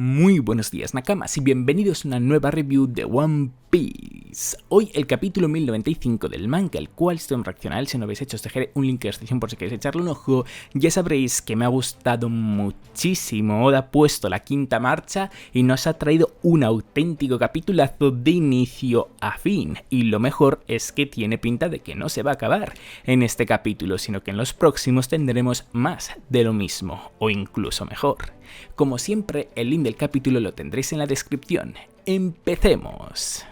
Muy buenos días Nakamas y bienvenidos a una nueva review de One Piece. Hoy el capítulo 1095 del manga, el cual estoy en reaccionar. Si no habéis hecho, os dejaré un link en la descripción por si queréis echarle un ojo. Ya sabréis que me ha gustado muchísimo. Oda ha puesto la quinta marcha y nos ha traído un auténtico capitulazo de inicio a fin. Y lo mejor es que tiene pinta de que no se va a acabar en este capítulo, sino que en los próximos tendremos más de lo mismo, o incluso mejor. Como siempre, el link del capítulo lo tendréis en la descripción. ¡Empecemos!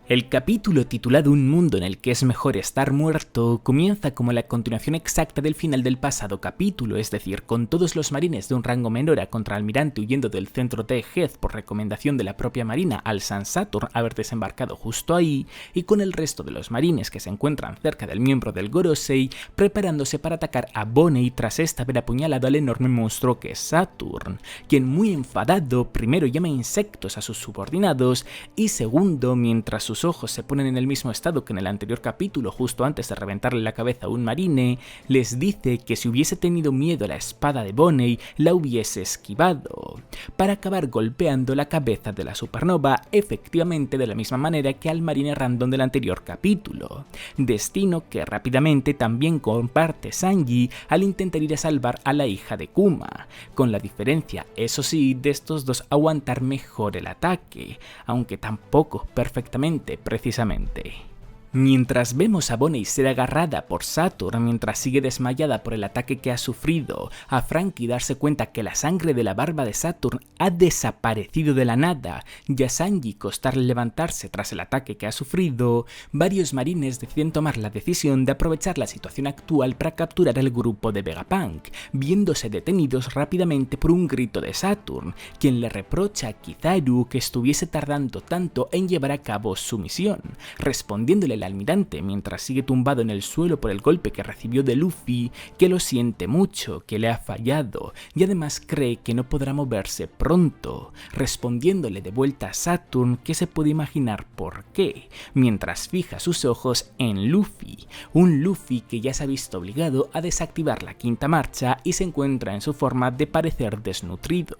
El capítulo titulado Un mundo en el que es mejor estar muerto comienza como la continuación exacta del final del pasado capítulo, es decir, con todos los marines de un rango menor a contraalmirante huyendo del centro de Heath por recomendación de la propia marina al San Saturn haber desembarcado justo ahí, y con el resto de los marines que se encuentran cerca del miembro del Gorosei preparándose para atacar a Bonney tras esta haber apuñalado al enorme monstruo que es Saturn, quien muy enfadado primero llama insectos a sus subordinados y segundo, mientras sus ojos se ponen en el mismo estado que en el anterior capítulo justo antes de reventarle la cabeza a un marine, les dice que si hubiese tenido miedo a la espada de Bonney la hubiese esquivado, para acabar golpeando la cabeza de la supernova efectivamente de la misma manera que al marine random del anterior capítulo, destino que rápidamente también comparte Sanji al intentar ir a salvar a la hija de Kuma, con la diferencia, eso sí, de estos dos aguantar mejor el ataque, aunque tampoco perfectamente precisamente. Mientras vemos a Bonney ser agarrada por Saturn mientras sigue desmayada por el ataque que ha sufrido, a Franky darse cuenta que la sangre de la barba de Saturn ha desaparecido de la nada y a Sanji costarle levantarse tras el ataque que ha sufrido, varios marines deciden tomar la decisión de aprovechar la situación actual para capturar al grupo de Vegapunk, viéndose detenidos rápidamente por un grito de Saturn, quien le reprocha a Kizaru que estuviese tardando tanto en llevar a cabo su misión, respondiéndole el almirante mientras sigue tumbado en el suelo por el golpe que recibió de Luffy, que lo siente mucho, que le ha fallado y además cree que no podrá moverse pronto, respondiéndole de vuelta a Saturn que se puede imaginar por qué, mientras fija sus ojos en Luffy, un Luffy que ya se ha visto obligado a desactivar la quinta marcha y se encuentra en su forma de parecer desnutrido,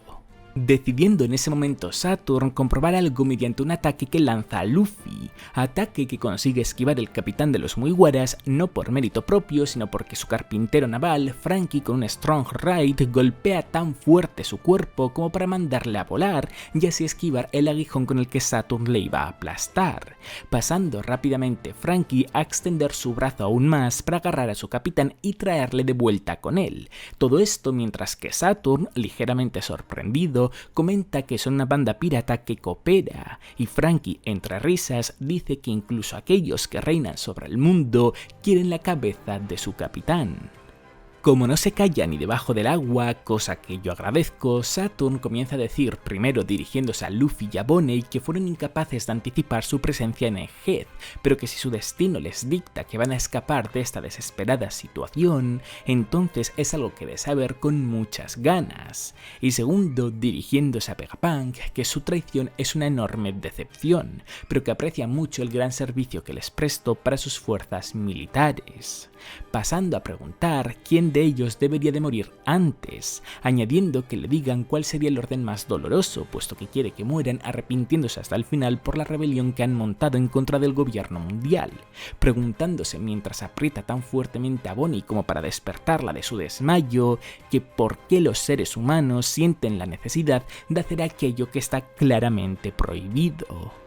decidiendo en ese momento Saturn comprobar algo mediante un ataque que lanza a Luffy, ataque que consigue esquivar el capitán de los Mugiwaras no por mérito propio sino porque su carpintero naval, Franky, con un Strong Right golpea tan fuerte su cuerpo como para mandarle a volar y así esquivar el aguijón con el que Saturn le iba a aplastar, pasando rápidamente Franky a extender su brazo aún más para agarrar a su capitán y traerle de vuelta con él, todo esto mientras que Saturn, ligeramente sorprendido, comenta que son una banda pirata que coopera, y Franky, entre risas, dice que incluso aquellos que reinan sobre el mundo quieren la cabeza de su capitán. Como no se calla ni debajo del agua, cosa que yo agradezco, Saturn comienza a decir, primero dirigiéndose a Luffy y a Bonney, que fueron incapaces de anticipar su presencia en Egghead, pero que si su destino les dicta que van a escapar de esta desesperada situación, entonces es algo que de saber con muchas ganas. Y segundo, dirigiéndose a Vegapunk, que su traición es una enorme decepción, pero que aprecia mucho el gran servicio que les prestó para sus fuerzas militares, pasando a preguntar quién de ellos debería de morir antes, añadiendo que le digan cuál sería el orden más doloroso, puesto que quiere que mueran arrepintiéndose hasta el final por la rebelión que han montado en contra del gobierno mundial, preguntándose mientras aprieta tan fuertemente a Bonney como para despertarla de su desmayo, que por qué los seres humanos sienten la necesidad de hacer aquello que está claramente prohibido.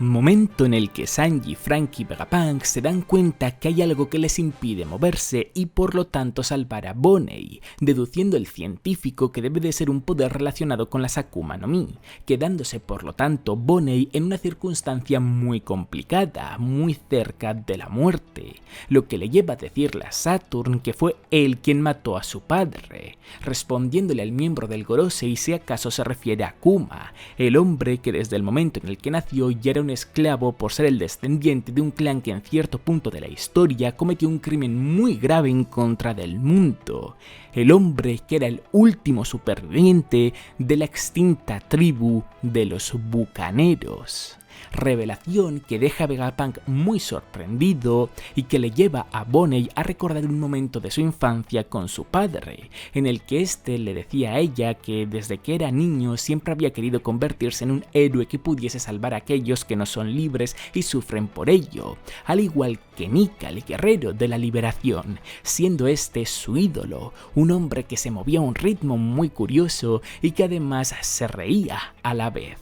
Momento en el que Sanji, Franky y Vegapunk se dan cuenta que hay algo que les impide moverse y por lo tanto salvar a Bonney, deduciendo el científico que debe de ser un poder relacionado con las Akuma no Mi, quedándose por lo tanto Bonney en una circunstancia muy complicada, muy cerca de la muerte, lo que le lleva a decirle a Saturn que fue él quien mató a su padre, respondiéndole al miembro del Gorosei si acaso se refiere a Kuma, el hombre que desde el momento en el que nació ya era un esclavo por ser el descendiente de un clan que en cierto punto de la historia cometió un crimen muy grave en contra del mundo, el hombre que era el último superviviente de la extinta tribu de los bucaneros. Revelación que deja a Vegapunk muy sorprendido y que le lleva a Bonney a recordar un momento de su infancia con su padre, en el que éste le decía a ella que desde que era niño siempre había querido convertirse en un héroe que pudiese salvar a aquellos que no son libres y sufren por ello, al igual que Nika, el guerrero de la liberación, siendo este su ídolo, un hombre que se movía a un ritmo muy curioso y que además se reía a la vez.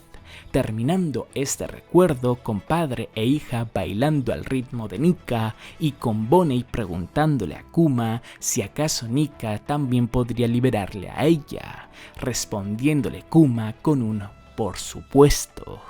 Terminando este recuerdo con padre e hija bailando al ritmo de Nika y con Bonney preguntándole a Kuma si acaso Nika también podría liberarle a ella, respondiéndole Kuma con un por supuesto.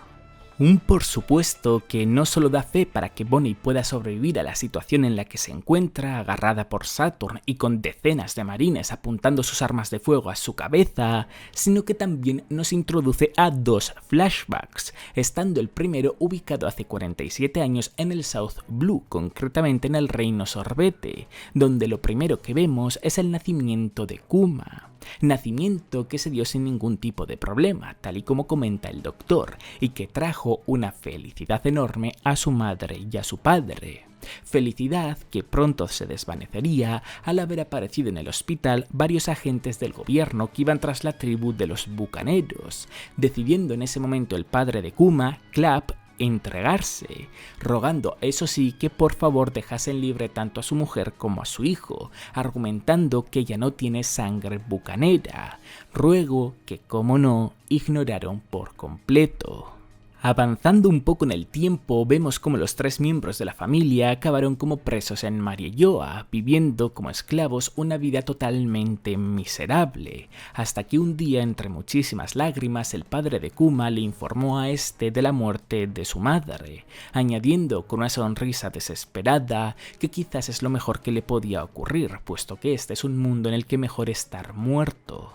Un por supuesto que no solo da fe para que Bonney pueda sobrevivir a la situación en la que se encuentra, agarrada por Saturn y con decenas de marines apuntando sus armas de fuego a su cabeza, sino que también nos introduce a dos flashbacks, estando el primero ubicado hace 47 años en el South Blue, concretamente en el Reino Sorbete, donde lo primero que vemos es el nacimiento de Kuma. Nacimiento que se dio sin ningún tipo de problema, tal y como comenta el doctor, y que trajo una felicidad enorme a su madre y a su padre. Felicidad que pronto se desvanecería al haber aparecido en el hospital varios agentes del gobierno que iban tras la tribu de los bucaneros, decidiendo en ese momento el padre de Kuma, Clap, entregarse, rogando eso sí que por favor dejasen libre tanto a su mujer como a su hijo, argumentando que ella no tiene sangre bucanera, ruego que como no ignoraron por completo. Avanzando un poco en el tiempo, vemos cómo los tres miembros de la familia acabaron como presos en Mariejoa, viviendo como esclavos una vida totalmente miserable, hasta que un día, entre muchísimas lágrimas, el padre de Kuma le informó a este de la muerte de su madre, añadiendo con una sonrisa desesperada que quizás es lo mejor que le podía ocurrir, puesto que este es un mundo en el que mejor estar muerto.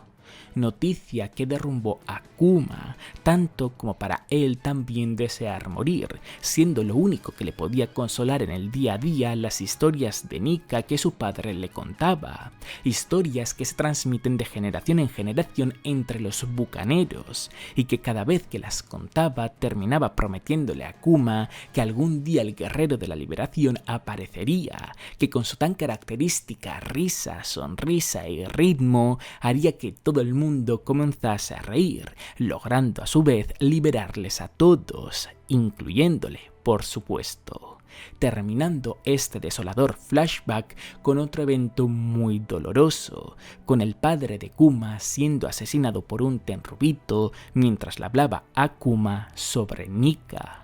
Noticia que derrumbó a Kuma, tanto como para él también desear morir, siendo lo único que le podía consolar en el día a día las historias de Nika que su padre le contaba, historias que se transmiten de generación en generación entre los bucaneros, y que cada vez que las contaba terminaba prometiéndole a Kuma que algún día el guerrero de la liberación aparecería, que con su tan característica risa, sonrisa y ritmo haría que todo el mundo comenzase a reír, logrando a su vez liberarles a todos, incluyéndole, por supuesto. Terminando este desolador flashback con otro evento muy doloroso, con el padre de Kuma siendo asesinado por un tenrubito mientras le hablaba a Kuma sobre Nika.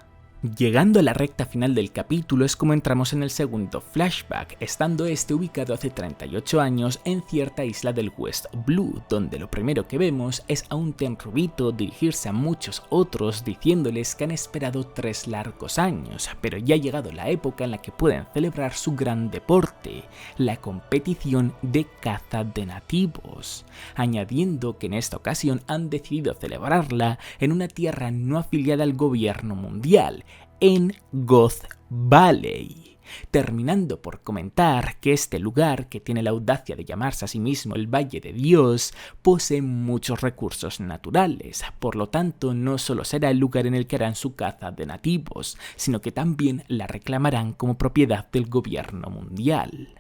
Llegando a la recta final del capítulo es como entramos en el segundo flashback, estando este ubicado hace 38 años en cierta isla del West Blue, donde lo primero que vemos es a un tenrubito dirigirse a muchos otros diciéndoles que han esperado 3 largos años, pero ya ha llegado la época en la que pueden celebrar su gran deporte, la competición de caza de nativos, añadiendo que en esta ocasión han decidido celebrarla en una tierra no afiliada al gobierno mundial, en Goth Valley, terminando por comentar que este lugar, que tiene la audacia de llamarse a sí mismo el Valle de Dios, posee muchos recursos naturales, por lo tanto no solo será el lugar en el que harán su caza de nativos, sino que también la reclamarán como propiedad del gobierno mundial.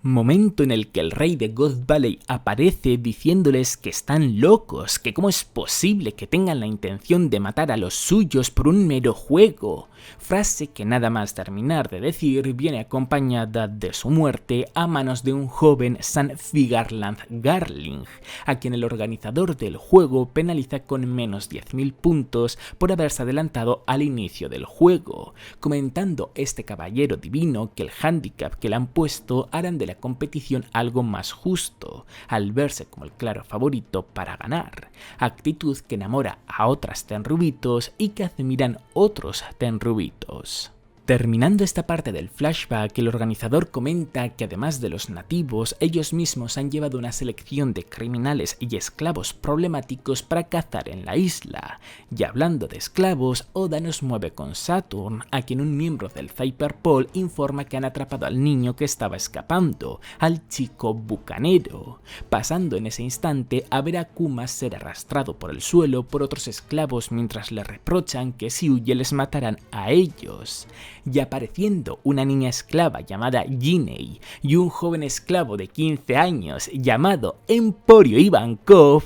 Momento en el que el rey de Goth Valley aparece diciéndoles que están locos, que cómo es posible que tengan la intención de matar a los suyos por un mero juego, frase que nada más terminar de decir viene acompañada de su muerte a manos de un joven San Figarland Garling, a quien el organizador del juego penaliza con menos 10.000 puntos por haberse adelantado al inicio del juego, comentando este caballero divino que el hándicap que le han puesto harán de la competición algo más justo, al verse como el claro favorito para ganar, actitud que enamora a otras tenrubitos y que admiran otros tenrubitos. Terminando esta parte del flashback, el organizador comenta que además de los nativos, ellos mismos han llevado una selección de criminales y esclavos problemáticos para cazar en la isla. Y hablando de esclavos, Oda nos mueve con Saturn, a quien un miembro del Cyberpol informa que han atrapado al niño que estaba escapando, al chico bucanero, pasando en ese instante a ver a Kuma ser arrastrado por el suelo por otros esclavos mientras le reprochan que si huye les matarán a ellos. Y apareciendo una niña esclava llamada Jinei y un joven esclavo de 15 años llamado Emporio Ivankov,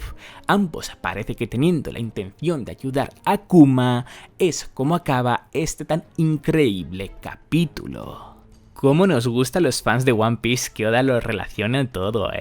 ambos parece que teniendo la intención de ayudar a Kuma, es como acaba este tan increíble capítulo. Cómo nos gusta a los fans de One Piece que Oda lo relaciona todo,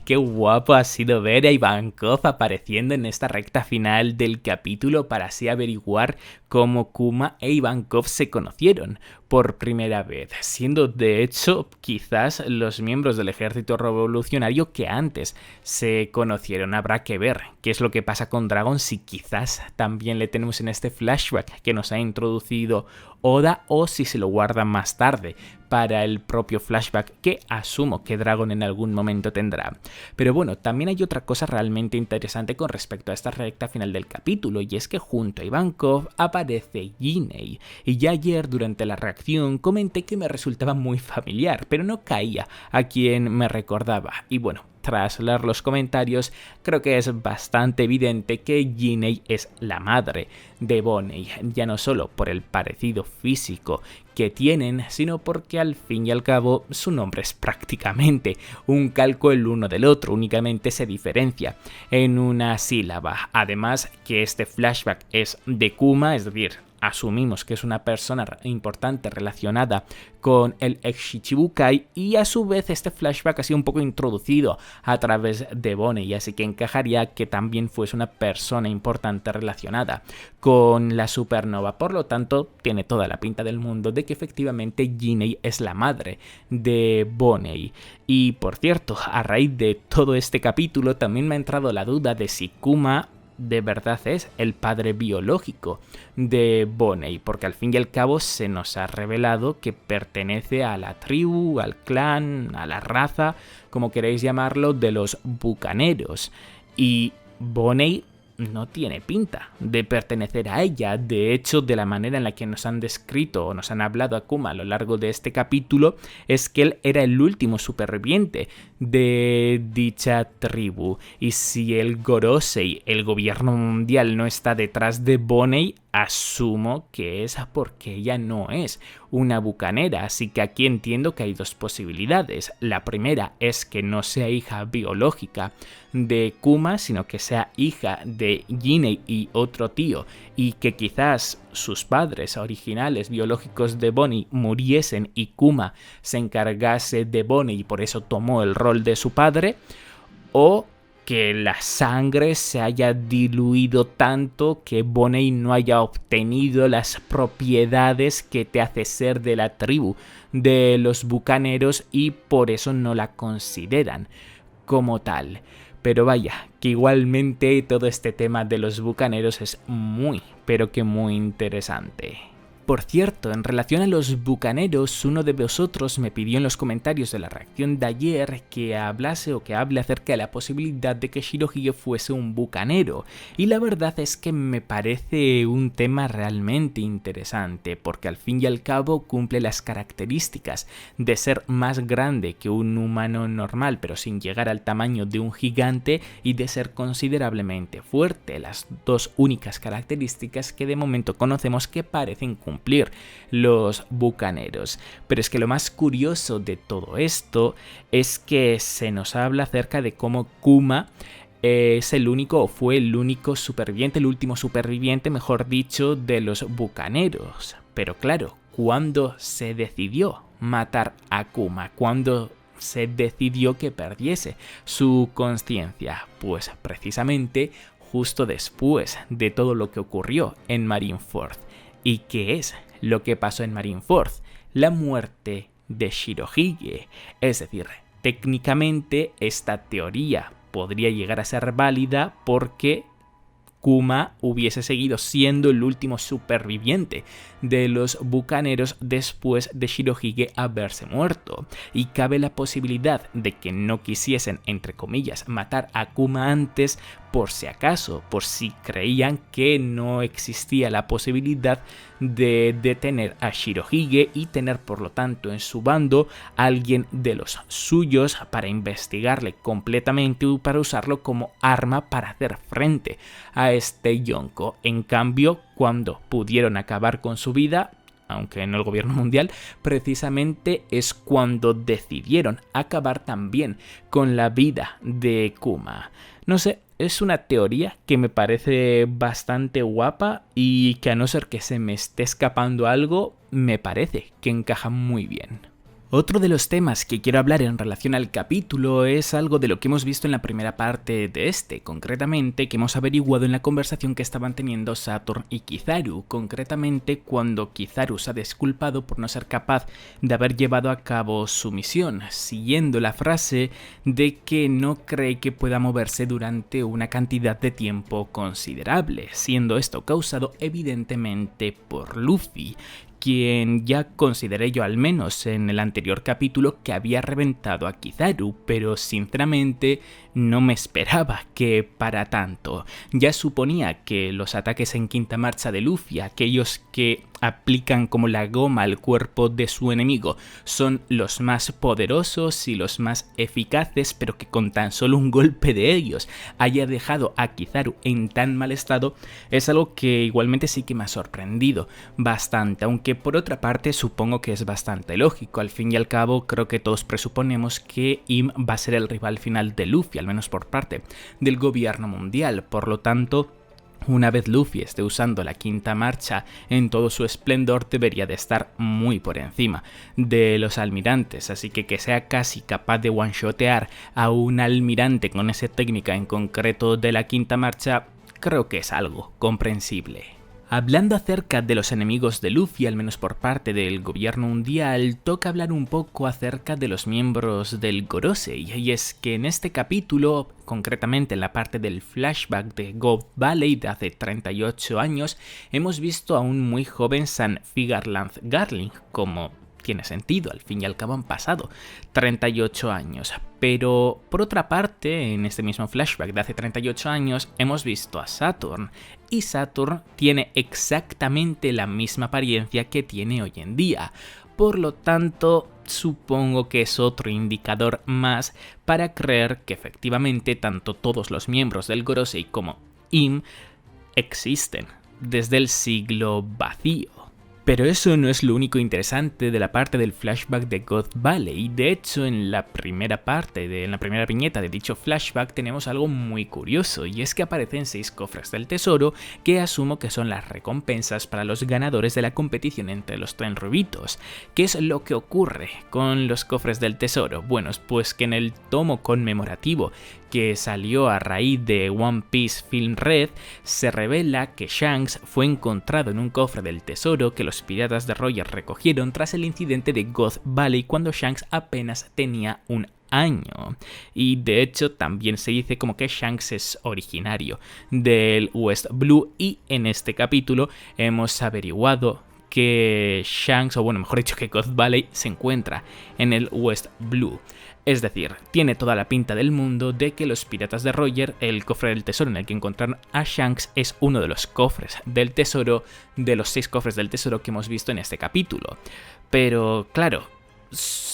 Qué guapo ha sido ver a Ivankov apareciendo en esta recta final del capítulo para así averiguar cómo Kuma e Ivankov se conocieron por primera vez, siendo de hecho quizás los miembros del ejército revolucionario que antes se conocieron. Habrá que ver qué es lo que pasa con Dragon, si quizás también le tenemos en este flashback que nos ha introducido Oda o si se lo guardan más tarde para el propio flashback que asumo que Dragon en algún momento tendrá. Pero bueno, también hay otra cosa realmente interesante con respecto a esta recta final del capítulo, y es que junto a Ivankov aparece Jinei, y ya ayer durante la reacción comenté que me resultaba muy familiar, pero no caía a quien me recordaba, y bueno, tras leer los comentarios, creo que es bastante evidente que Jinei es la madre de Bonney, ya no solo por el parecido físico que tienen, sino porque al fin y al cabo su nombre es prácticamente un calco el uno del otro, únicamente se diferencia en una sílaba. Además que este flashback es de Kuma, es decir, asumimos que es una persona importante relacionada con el ex Shichibukai, y a su vez este flashback ha sido un poco introducido a través de Bonney, así que encajaría que también fuese una persona importante relacionada con la supernova. Por lo tanto, tiene toda la pinta del mundo de que efectivamente Jinei es la madre de Bonney. Y por cierto, a raíz de todo este capítulo también me ha entrado la duda de si Kuma de verdad es el padre biológico de Bonney, porque al fin y al cabo se nos ha revelado que pertenece a la tribu, al clan, a la raza, como queréis llamarlo, de los bucaneros, y Bonney no tiene pinta de pertenecer a ella. De hecho, de la manera en la que nos han descrito o nos han hablado a Kuma a lo largo de este capítulo, es que él era el último superviviente de dicha tribu, y si el Gorosei, el gobierno mundial, no está detrás de Bonney, asumo que es porque ella no es una bucanera, así que aquí entiendo que hay dos posibilidades. La primera es que no sea hija biológica de Kuma, sino que sea hija de Jinei y otro tío, y que quizás sus padres originales biológicos de Bonney muriesen y Kuma se encargase de Bonney y por eso tomó el rol de su padre, o que la sangre se haya diluido tanto que Bonney no haya obtenido las propiedades que te hace ser de la tribu de los bucaneros y por eso no la consideran como tal. Pero vaya, que igualmente todo este tema de los bucaneros es muy, pero que muy interesante. Por cierto, en relación a los bucaneros, uno de vosotros me pidió en los comentarios de la reacción de ayer que hablase o que hable acerca de la posibilidad de que Shirohige fuese un bucanero, y la verdad es que me parece un tema realmente interesante, porque al fin y al cabo cumple las características de ser más grande que un humano normal, pero sin llegar al tamaño de un gigante, y de ser considerablemente fuerte, las dos únicas características que de momento conocemos que parecen cumplir los bucaneros. Pero es que lo más curioso de todo esto es que se nos habla acerca de cómo Kuma es el único, o fue el único superviviente, el último superviviente, mejor dicho, de los bucaneros. Pero claro, ¿cuándo se decidió matar a Kuma? ¿Cuándo se decidió que perdiese su conciencia? Pues precisamente justo después de todo lo que ocurrió en Marineford. ¿Y qué es lo que pasó en Marineford? La muerte de Shirohige. Es decir, técnicamente esta teoría podría llegar a ser válida porque Kuma hubiese seguido siendo el último superviviente de los bucaneros después de Shirohige haberse muerto, y cabe la posibilidad de que no quisiesen, entre comillas, matar a Kuma antes por si acaso, por si creían que no existía la posibilidad de detener a Shirohige y tener por lo tanto en su bando a alguien de los suyos para investigarle completamente y para usarlo como arma para hacer frente a este Yonko. En cambio, cuando pudieron acabar con su vida, aunque no el gobierno mundial, precisamente es cuando decidieron acabar también con la vida de Kuma. No sé, es una teoría que me parece bastante guapa y que, a no ser que se me esté escapando algo, me parece que encaja muy bien. Otro de los temas que quiero hablar en relación al capítulo es algo de lo que hemos visto en la primera parte de concretamente que hemos averiguado en la conversación que estaban teniendo Saturn y Kizaru, concretamente cuando Kizaru se ha disculpado por no ser capaz de haber llevado a cabo su misión, siguiendo la frase de que no cree que pueda moverse durante una cantidad de tiempo considerable, siendo esto causado evidentemente por Luffy, quien ya consideré yo, al menos en el anterior capítulo, que había reventado a Kizaru, pero sinceramente no me esperaba que para tanto. Ya suponía que los ataques en quinta marcha de Luffy, aquellos que aplican como la goma al cuerpo de su enemigo, son los más poderosos y los más eficaces, pero que con tan solo un golpe de ellos haya dejado a Kizaru en tan mal estado, es algo que igualmente sí que me ha sorprendido bastante, aunque por otra parte supongo que es bastante lógico. Al fin y al cabo creo que todos presuponemos que Im va a ser el rival final de Luffy, al menos por parte del gobierno mundial, por lo tanto, una vez Luffy esté usando la quinta marcha en todo su esplendor, debería de estar muy por encima de los almirantes, así que sea casi capaz de one-shotear a un almirante con esa técnica en concreto de la quinta marcha, creo que es algo comprensible. Hablando acerca de los enemigos de Luffy, al menos por parte del gobierno mundial, toca hablar un poco acerca de los miembros del Gorosei, y es que en este capítulo, concretamente en la parte del flashback de God Valley de hace 38 años, hemos visto a un muy joven San Figarland Garling, como tiene sentido, al fin y al cabo han pasado 38 años. Pero por otra parte, en este mismo flashback de hace 38 años, hemos visto a Saturn, y Saturn tiene exactamente la misma apariencia que tiene hoy en día. Por lo tanto, supongo que es otro indicador más para creer que efectivamente tanto todos los miembros del Gorosei como Im existen desde el siglo vacío. Pero eso no es lo único interesante de la parte del flashback de God Valley. De hecho, en la primera viñeta de dicho flashback tenemos algo muy curioso, y es que aparecen 6 cofres del tesoro que asumo que son las recompensas para los ganadores de la competición entre los Tenryubitos. ¿Qué es lo que ocurre con los cofres del tesoro? Bueno, pues que en el tomo conmemorativo que salió a raíz de One Piece Film Red, se revela que Shanks fue encontrado en un cofre del tesoro que los piratas de Roger recogieron tras el incidente de God Valley cuando Shanks apenas tenía un año. Y de hecho también se dice como que Shanks es originario del West Blue, y en este capítulo hemos averiguado que Shanks, o bueno, mejor dicho, que God Valley se encuentra en el West Blue. Es decir, tiene toda la pinta del mundo de que los piratas de Roger, el cofre del tesoro en el que encontraron a Shanks, es uno de los cofres del tesoro, de los 6 cofres del tesoro que hemos visto en este capítulo. Pero claro,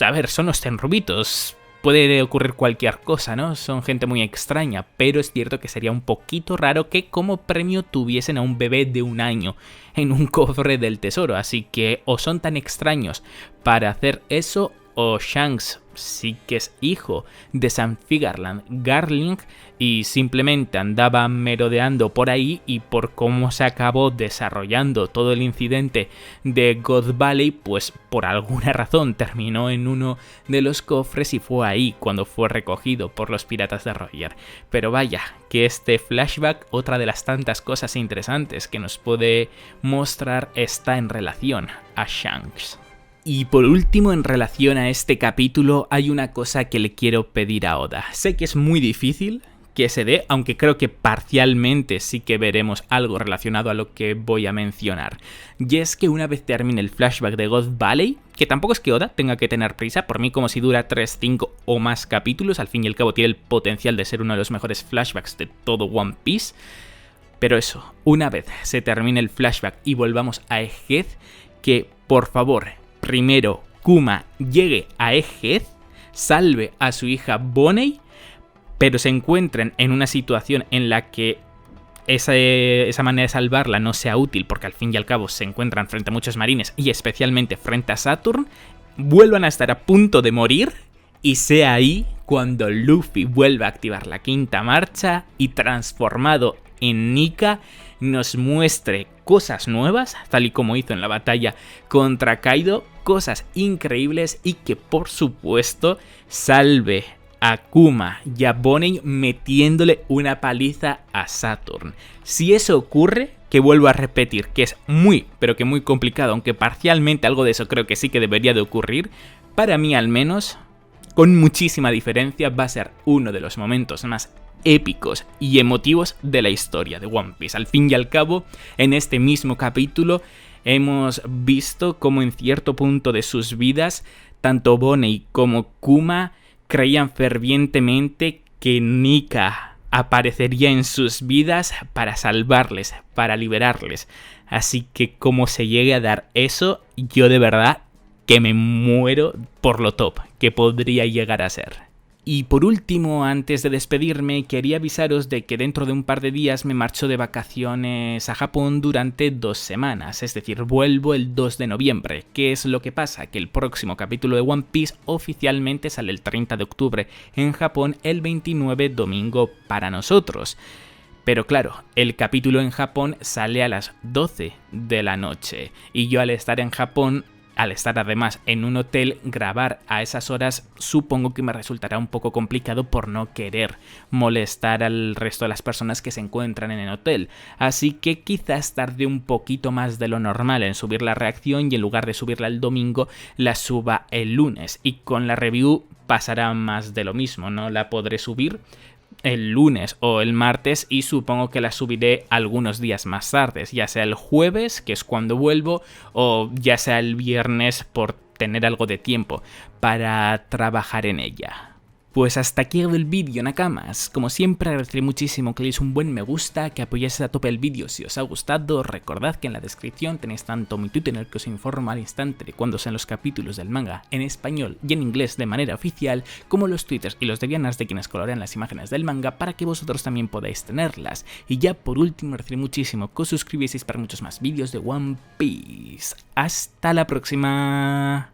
a ver, son los Tenryubitos, puede ocurrir cualquier cosa, ¿no? Son gente muy extraña, pero es cierto que sería un poquito raro que como premio tuviesen a un bebé de 1 año en un cofre del tesoro, así que o son tan extraños para hacer eso, o Shanks sí que es hijo de San Figarland Garling y simplemente andaba merodeando por ahí, y por cómo se acabó desarrollando todo el incidente de God Valley, pues por alguna razón terminó en uno de los cofres y fue ahí cuando fue recogido por los piratas de Roger. Pero vaya, que este flashback, otra de las tantas cosas interesantes que nos puede mostrar, está en relación a Shanks. Y por último, en relación a este capítulo, hay una cosa que le quiero pedir a Oda. Sé que es muy difícil que se dé, aunque creo que parcialmente sí que veremos algo relacionado a lo que voy a mencionar. Y es que una vez termine el flashback de God Valley, que tampoco es que Oda tenga que tener prisa, por mí como si dura 3, 5 o más capítulos, al fin y al cabo tiene el potencial de ser uno de los mejores flashbacks de todo One Piece. Pero eso, una vez se termine el flashback y volvamos a Egghead, que por favor, primero Kuma llegue a Egghead, salve a su hija Bonney, pero se encuentren en una situación en la que esa manera de salvarla no sea útil, porque al fin y al cabo se encuentran frente a muchos marines y especialmente frente a Saturn, vuelvan a estar a punto de morir y sea ahí cuando Luffy vuelva a activar la quinta marcha y transformado en Nika nos muestre cosas nuevas, tal y como hizo en la batalla contra Kaido, cosas increíbles y que por supuesto salve a Kuma y a Bonney metiéndole una paliza a Saturn. Si eso ocurre, que vuelvo a repetir, que es muy, pero que muy complicado, aunque parcialmente algo de eso creo que sí que debería de ocurrir, para mí al menos, con muchísima diferencia, va a ser uno de los momentos más épicos y emotivos de la historia de One Piece. Al fin y al cabo, en este mismo capítulo hemos visto cómo en cierto punto de sus vidas, tanto Bonney como Kuma creían fervientemente que Nika aparecería en sus vidas para salvarles, para liberarles. Así que como se llegue a dar eso, yo de verdad que me muero por lo top que podría llegar a ser. Y por último, antes de despedirme, quería avisaros de que dentro de un par de días me marcho de vacaciones a Japón durante 2 semanas, es decir, vuelvo el 2 de noviembre. ¿Qué es lo que pasa? Que el próximo capítulo de One Piece oficialmente sale el 30 de octubre en Japón, el 29 domingo para nosotros. Pero claro, el capítulo en Japón sale a las 12 de la noche y yo al estar en Japón, al estar además en un hotel, grabar a esas horas supongo que me resultará un poco complicado por no querer molestar al resto de las personas que se encuentran en el hotel. Así que quizás tarde un poquito más de lo normal en subir la reacción y en lugar de subirla el domingo la suba el lunes. Y con la review pasará más de lo mismo, no la podré subir el lunes o el martes y supongo que la subiré algunos días más tarde, ya sea el jueves, que es cuando vuelvo, o ya sea el viernes por tener algo de tiempo para trabajar en ella. Pues hasta aquí el vídeo, Nakamas. Como siempre agradeceré muchísimo que le deis un buen me gusta, que apoyéis a tope el vídeo si os ha gustado. Recordad que en la descripción tenéis tanto mi Twitter en el que os informo al instante de cuándo sean los capítulos del manga en español y en inglés de manera oficial, como los twitters y los devianas de quienes colorean las imágenes del manga para que vosotros también podáis tenerlas. Y ya por último agradeceré muchísimo que os suscribieseis para muchos más vídeos de One Piece. ¡Hasta la próxima!